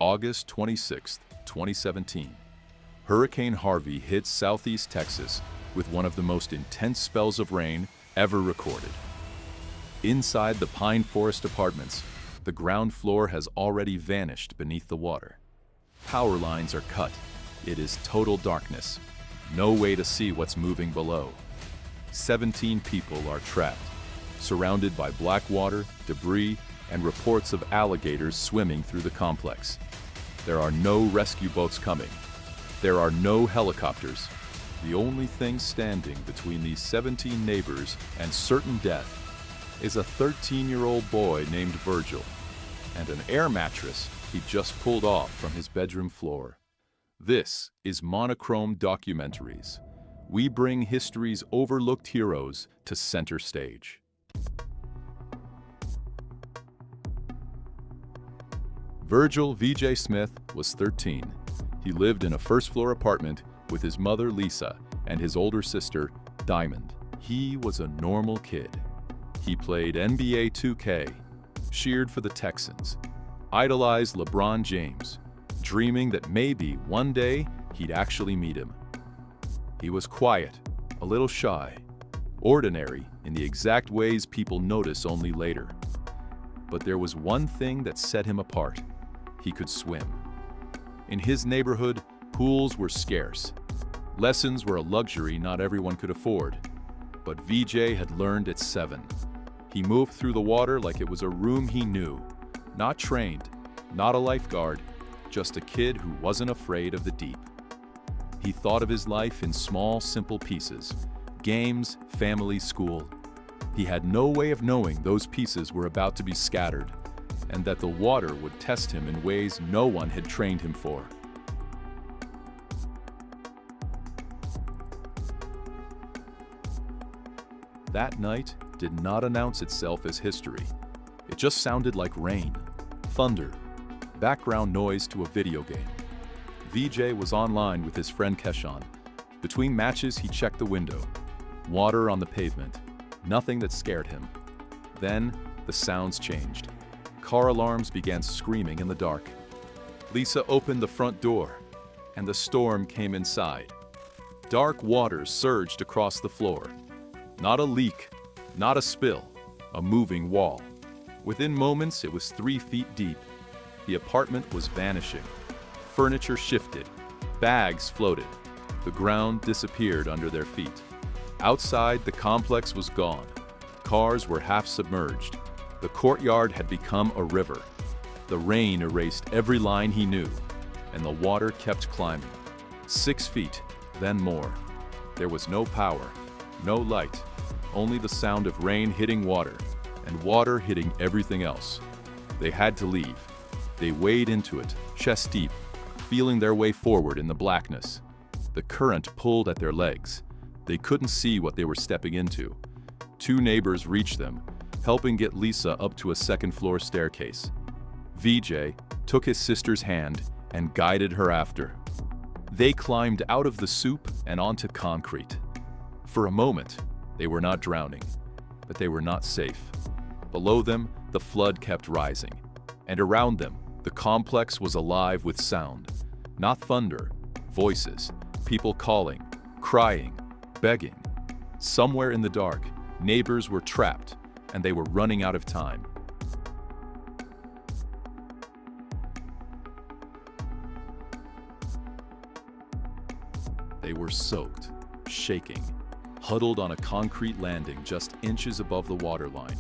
August 26, 2017. Hurricane Harvey hit southeast Texas with one of the most intense spells of rain ever recorded. Inside the pine forest apartments, the ground floor has already vanished beneath the water. Power lines are cut. It is total darkness. No way to see what's moving below. 17 people are trapped, surrounded by black water, debris, and reports of alligators swimming through the complex. There are no rescue boats coming. There are no helicopters. The only thing standing between these 17 neighbors and certain death is a 13-year-old boy named Virgil and an air mattress he just pulled off from his bedroom floor. This is Monochrome Documentaries. We bring history's overlooked heroes to center stage. Virgil Smith was 13. He lived in a first-floor apartment with his mother, Lisa, and his older sister, Diamond. He was a normal kid. He played NBA 2K, cheered for the Texans, idolized LeBron James, dreaming that maybe one day he'd actually meet him. He was quiet, a little shy, ordinary in the exact ways people notice only later. But there was one thing that set him apart. He could swim. In his neighborhood, pools were scarce. Lessons were a luxury not everyone could afford. But VJ had learned at 7. He moved through the water like it was a room he knew. Not trained, not a lifeguard, just a kid who wasn't afraid of the deep. He thought of his life in small, simple pieces. Games, family, school. He had no way of knowing those pieces were about to be scattered, and that the water would test him in ways no one had trained him for. That night did not announce itself as history. It just sounded like rain, thunder, background noise to a video game. VJ was online with his friend Keshawn. Between matches, he checked the window. Water on the pavement. Nothing that scared him. Then, the sounds changed. Car alarms began screaming in the dark. Lisa opened the front door, and the storm came inside. Dark waters surged across the floor. Not a leak, not a spill, a moving wall. Within moments, it was 3 feet deep. The apartment was vanishing. Furniture shifted. Bags floated. The ground disappeared under their feet. Outside, the complex was gone. Cars were half submerged. The courtyard had become a river. The rain erased every line he knew, and the water kept climbing. 6 feet, then more. There was no power, no light, only the sound of rain hitting water, and water hitting everything else. They had to leave. They waded into it, chest deep, feeling their way forward in the blackness. The current pulled at their legs. They couldn't see what they were stepping into. 2 neighbors reached them, helping get Lisa up to a second-floor staircase. VJ took his sister's hand and guided her after. They climbed out of the soup and onto concrete. For a moment, they were not drowning, but they were not safe. Below them, the flood kept rising, and around them, the complex was alive with sound. Not thunder, voices, people calling, crying, begging. Somewhere in the dark, neighbors were trapped, and they were running out of time. They were soaked, shaking, huddled on a concrete landing just inches above the waterline.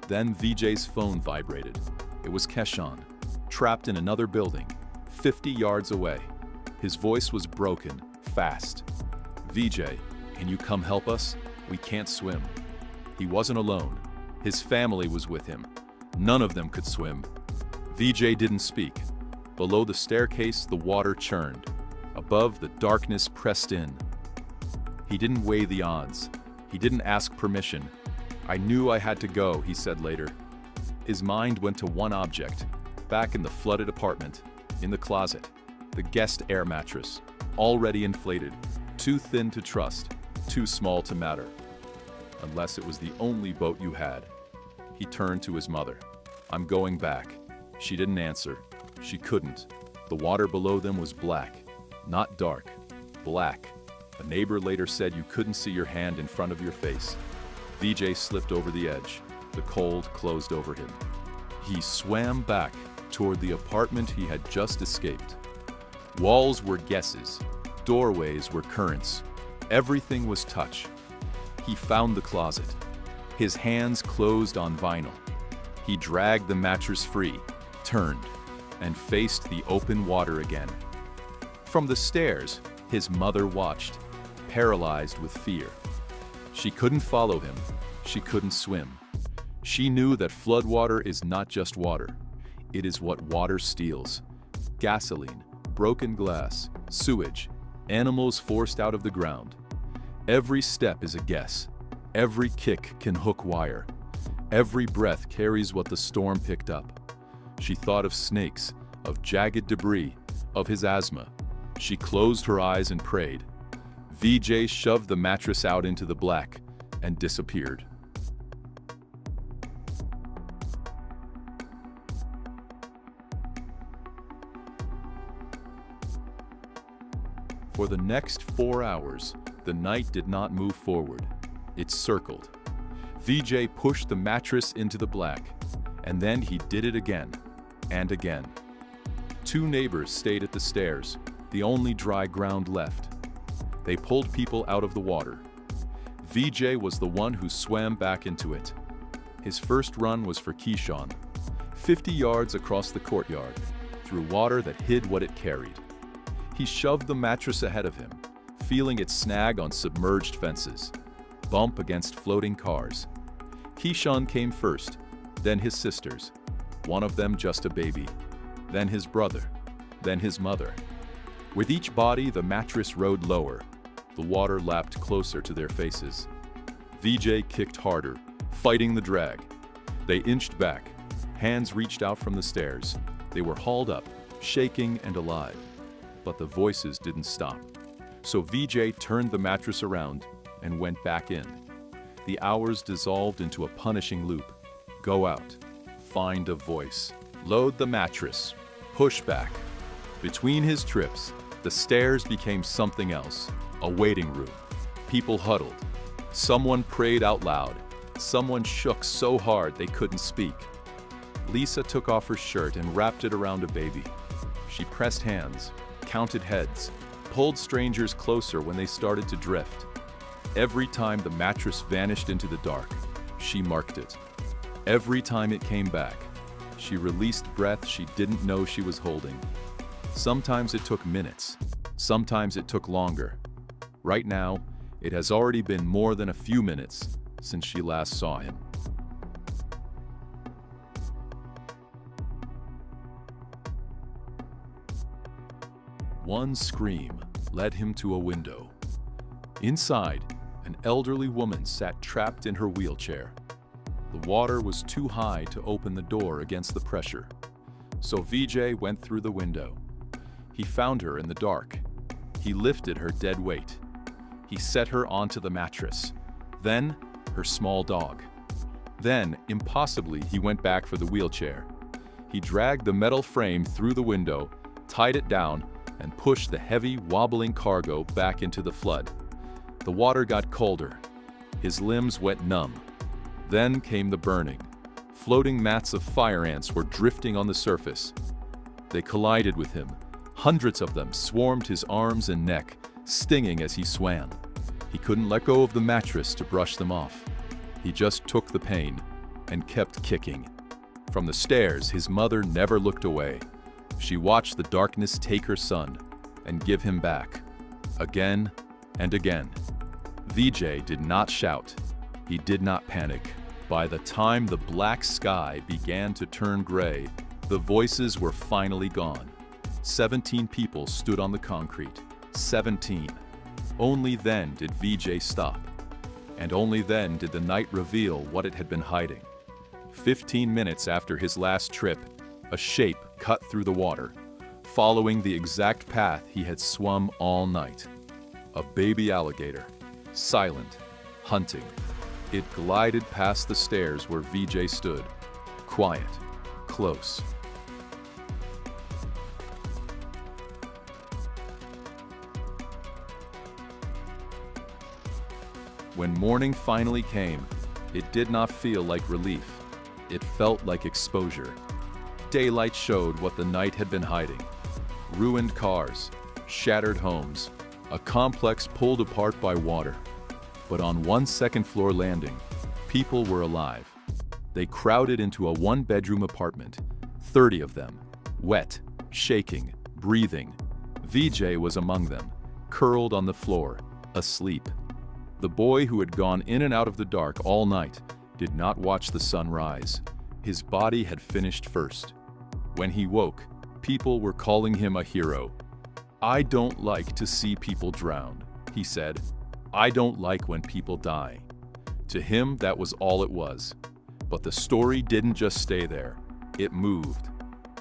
Then VJ's phone vibrated. It was Keshawn, trapped in another building, 50 yards away. His voice was broken, fast. VJ, can you come help us? We can't swim. He wasn't alone. His family was with him. None of them could swim. VJ didn't speak. Below the staircase, the water churned. Above, the darkness pressed in. He didn't weigh the odds. He didn't ask permission. I knew I had to go, he said later. His mind went to one object, back in the flooded apartment, in the closet, the guest air mattress, already inflated, too thin to trust, too small to matter. Unless it was the only boat you had. He turned to his mother. I'm going back. She didn't answer. She couldn't. The water below them was black. Not dark. Black. A neighbor later said you couldn't see your hand in front of your face. VJ slipped over the edge. The cold closed over him. He swam back toward the apartment he had just escaped. Walls were guesses. Doorways were currents. Everything was touch. He found the closet. His hands closed on vinyl. He dragged the mattress free, turned, and faced the open water again. From the stairs, his mother watched, paralyzed with fear. She couldn't follow him. She couldn't swim. She knew that floodwater is not just water. It is what water steals. Gasoline, broken glass, sewage, animals forced out of the ground. Every step is a guess. Every kick can hook wire. Every breath carries what the storm picked up. She thought of snakes, of jagged debris, of his asthma. She closed her eyes and prayed. VJ shoved the mattress out into the black and disappeared. For the next 4 hours, the night did not move forward. It circled. VJ pushed the mattress into the black, and then he did it again and again. 2 neighbors stayed at the stairs, the only dry ground left. They pulled people out of the water. VJ was the one who swam back into it. His first run was for Keyshawn, 50 yards across the courtyard, through water that hid what it carried. He shoved the mattress ahead of him, feeling it snag on submerged fences, bump against floating cars. Keyshawn came first, then his sisters, one of them just a baby, then his brother, then his mother. With each body, the mattress rode lower. The water lapped closer to their faces. VJ kicked harder, fighting the drag. They inched back. Hands reached out from the stairs. They were hauled up, shaking and alive. But the voices didn't stop. So VJ turned the mattress around and went back in. The hours dissolved into a punishing loop. Go out. Find a voice. Load the mattress. Push back. Between his trips, the stairs became something else. A waiting room. People huddled. Someone prayed out loud. Someone shook so hard they couldn't speak. Lisa took off her shirt and wrapped it around a baby. She pressed hands, counted heads, pulled strangers closer when they started to drift. Every time the mattress vanished into the dark, she marked it. Every time it came back, she released breath she didn't know she was holding. Sometimes it took minutes, sometimes it took longer. Right now, it has already been more than a few minutes since she last saw him. One scream led him to a window. Inside, an elderly woman sat trapped in her wheelchair. The water was too high to open the door against the pressure. So VJ went through the window. He found her in the dark. He lifted her dead weight. He set her onto the mattress. Then, her small dog. Then, impossibly, he went back for the wheelchair. He dragged the metal frame through the window, tied it down, and pushed the heavy, wobbling cargo back into the flood. The water got colder. His limbs went numb. Then came the burning. Floating mats of fire ants were drifting on the surface. They collided with him. Hundreds of them swarmed his arms and neck, stinging as he swam. He couldn't let go of the mattress to brush them off. He just took the pain and kept kicking. From the stairs, his mother never looked away. She watched the darkness take her son and give him back, again and again. VJ did not shout. He did not panic. By the time the black sky began to turn gray, the voices were finally gone. 17 people stood on the concrete. 17. Only then did VJ stop. And only then did the night reveal what it had been hiding. 15 minutes after his last trip, a shape cut through the water, following the exact path he had swum all night. A baby alligator, silent, hunting. It glided past the stairs where VJ stood, quiet, close. When morning finally came, it did not feel like relief. It felt like exposure. Daylight showed what the night had been hiding. Ruined cars, shattered homes, a complex pulled apart by water. But on one second-floor landing, people were alive. They crowded into a one-bedroom apartment, 30 of them, wet, shaking, breathing. VJ was among them, curled on the floor, asleep. The boy who had gone in and out of the dark all night did not watch the sun rise. His body had finished first. When he woke, people were calling him a hero. "I don't like to see people drown," he said. "I don't like when people die." To him, that was all it was. But the story didn't just stay there. It moved.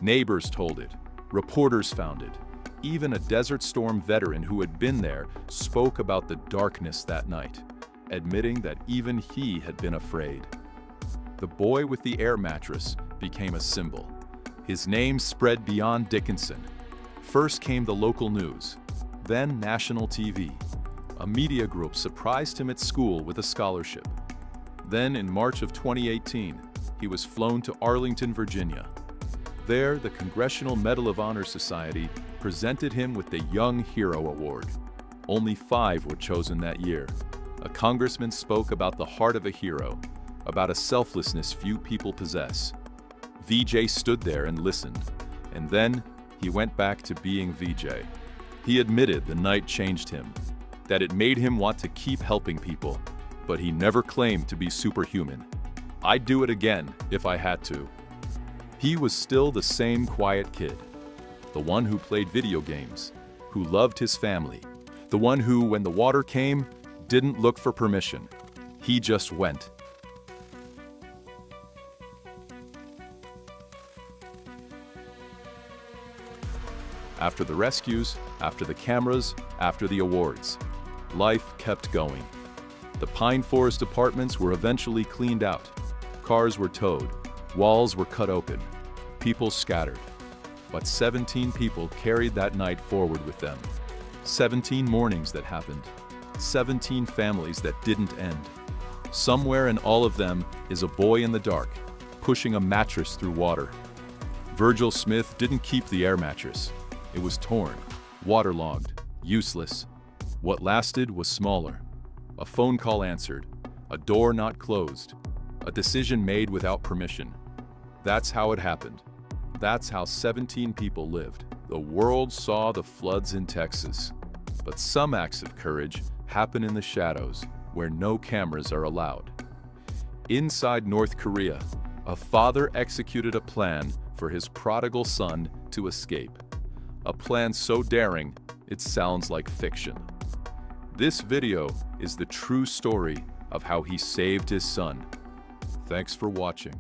Neighbors told it. Reporters found it. Even a Desert Storm veteran who had been there spoke about the darkness that night, admitting that even he had been afraid. The boy with the air mattress became a symbol. His name spread beyond Dickinson. First came the local news, then national TV. A media group surprised him at school with a scholarship. Then, in March of 2018, he was flown to Arlington, Virginia. There, the Congressional Medal of Honor Society presented him with the Young Hero Award. Only 5 were chosen that year. A congressman spoke about the heart of a hero, about a selflessness few people possess. VJ stood there and listened, and then he went back to being VJ. He admitted the night changed him, that it made him want to keep helping people, but he never claimed to be superhuman. "I'd do it again if I had to." He was still the same quiet kid, the one who played video games, who loved his family, the one who, when the water came, didn't look for permission. He just went. After the rescues, after the cameras, after the awards, life kept going. The pine forest apartments were eventually cleaned out. Cars were towed. Walls were cut open. People scattered. But 17 people carried that night forward with them. 17 mornings that happened. 17 families that didn't end. Somewhere in all of them is a boy in the dark, pushing a mattress through water. Virgil Smith didn't keep the air mattress. It was torn, waterlogged, useless. What lasted was smaller. A phone call answered, a door not closed, a decision made without permission. That's how it happened. That's how 17 people lived. The world saw the floods in Texas. But some acts of courage happen in the shadows, where no cameras are allowed. Inside North Korea, a father executed a plan for his prodigal son to escape. A plan so daring, it sounds like fiction. This video is the true story of how he saved his son. Thanks for watching.